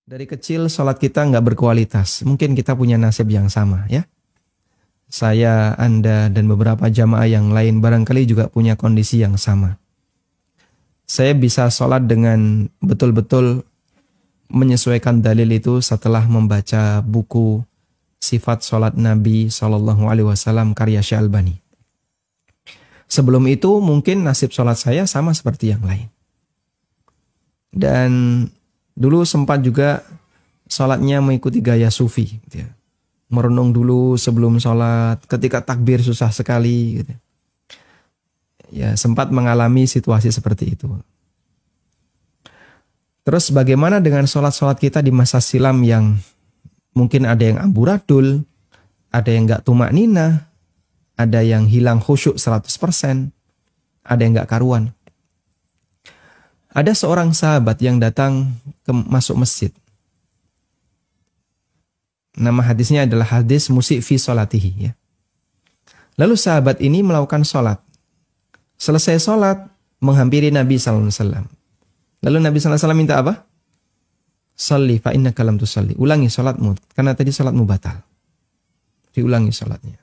Dari kecil sholat kita nggak berkualitas. Mungkin kita punya nasib yang sama ya. Saya, Anda, dan beberapa jamaah yang lain barangkali juga punya kondisi yang sama. Saya bisa sholat dengan betul-betul menyesuaikan dalil itu setelah membaca buku Sifat Sholat Nabi SAW karya Syalbani. Sebelum itu mungkin nasib sholat saya sama seperti yang lain. Dan dulu sempat juga sholatnya mengikuti gaya sufi. Gitu ya. Merenung dulu sebelum sholat, ketika takbir susah sekali. Gitu. Ya, sempat mengalami situasi seperti itu. Terus bagaimana dengan sholat-sholat kita di masa silam yang mungkin ada yang amburadul, ada yang nggak tumak nina, ada yang hilang khusyuk 100%, ada yang nggak karuan. Ada seorang sahabat yang datang masuk masjid. Nama hadisnya adalah hadis musik fi sholatihi. Ya. Lalu sahabat ini melakukan sholat. Selesai sholat, menghampiri Nabi SAW. Lalu Nabi SAW minta apa? Sholli fa innaka lam tusalli. Ulangi sholatmu, karena tadi sholatmu batal. Diulangi sholatnya.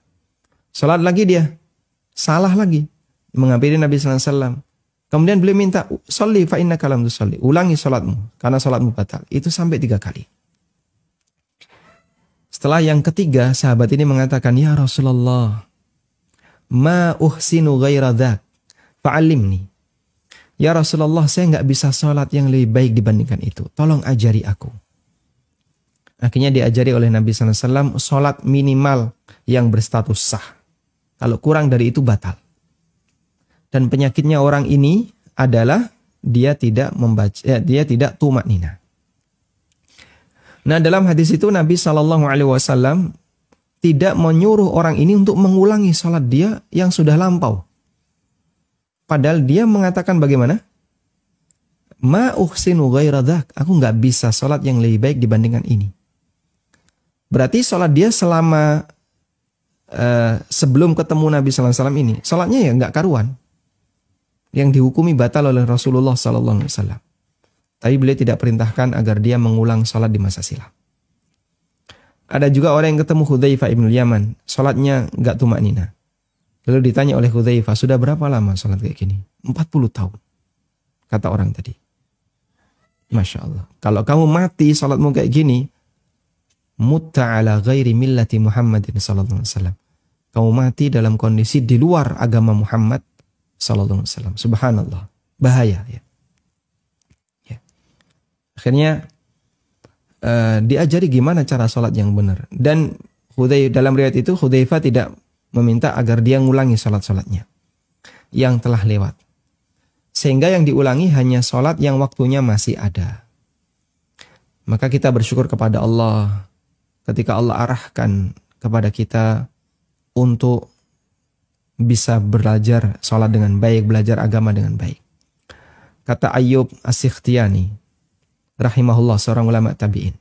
Sholat lagi dia, salah lagi. Menghampiri Nabi SAW. Kemudian beliau minta, sholli fa innaka lam tusalli. Ulangi sholatmu, karena sholatmu batal. Itu sampai 3 kali. Setelah yang ketiga, sahabat ini mengatakan, ya Rasulullah, ma uhsinu ghaira dzak, fa'allimni. Ya Rasulullah, saya nggak bisa sholat yang lebih baik dibandingkan itu. Tolong ajari aku. Akhirnya diajari oleh Nabi SAW sholat minimal yang berstatus sah. Kalau kurang dari itu batal. Dan penyakitnya orang ini adalah dia tidak membaca, dia tidak tumak nina. Nah, dalam hadis itu Nabi SAW tidak menyuruh orang ini untuk mengulangi sholat dia yang sudah lampau. Padahal dia mengatakan bagaimana? Ma uhsinu ghaira dzak. Aku nggak bisa sholat yang lebih baik dibandingkan ini. Berarti sholat dia selama sebelum ketemu Nabi SAW ini, sholatnya ya nggak karuan. Yang dihukumi batal oleh Rasulullah SAW. Tapi beliau tidak perintahkan agar dia mengulang sholat di masa silam. Ada juga orang yang ketemu Hudzaifah ibn Yaman, sholatnya nggak tumak nina. Lalu ditanya oleh Hudzaifah, sudah berapa lama sholat kayak gini? 40 tahun. Kata orang tadi. Masya Allah. Kalau kamu mati sholatmu kayak gini, mutta ala ghairi millati Muhammadin sallallahu alaihi wasallam. Kamu mati dalam kondisi di luar agama Muhammad sallallahu alaihi wasallam. Subhanallah. Bahaya ya. Ya. Akhirnya diajari gimana cara sholat yang benar. Dan dalam riwayat itu Hudzaifah tidak meminta agar dia ngulangi sholat-sholatnya yang telah lewat. Sehingga yang diulangi hanya sholat yang waktunya masih ada. Maka kita bersyukur kepada Allah ketika Allah arahkan kepada kita untuk bisa belajar sholat dengan baik, belajar agama dengan baik. Kata Ayyub As-Sikhtiyani rahimahullah, seorang ulama tabi'in,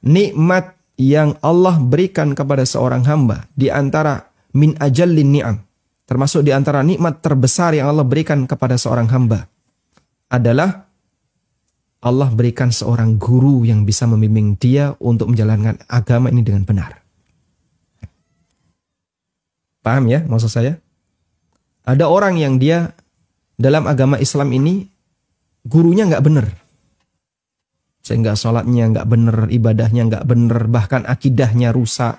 nikmat yang Allah berikan kepada seorang hamba di antara min ajallin ni'am, termasuk di antara nikmat terbesar yang Allah berikan kepada seorang hamba adalah Allah berikan seorang guru yang bisa membimbing dia untuk menjalankan agama ini dengan benar. Paham ya maksud saya? Ada orang yang dia dalam agama Islam ini gurunya nggak benar. Sehingga sholatnya nggak benar, ibadahnya nggak benar, bahkan akidahnya rusak.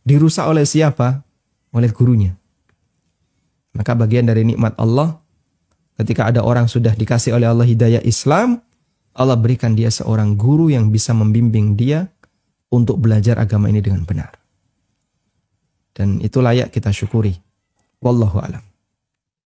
Dirusak oleh siapa? Oleh gurunya. Maka bagian dari nikmat Allah, ketika ada orang sudah dikasih oleh Allah hidayah Islam, Allah berikan dia seorang guru yang bisa membimbing dia untuk belajar agama ini dengan benar. Dan itu layak kita syukuri. Wallahu a'lam.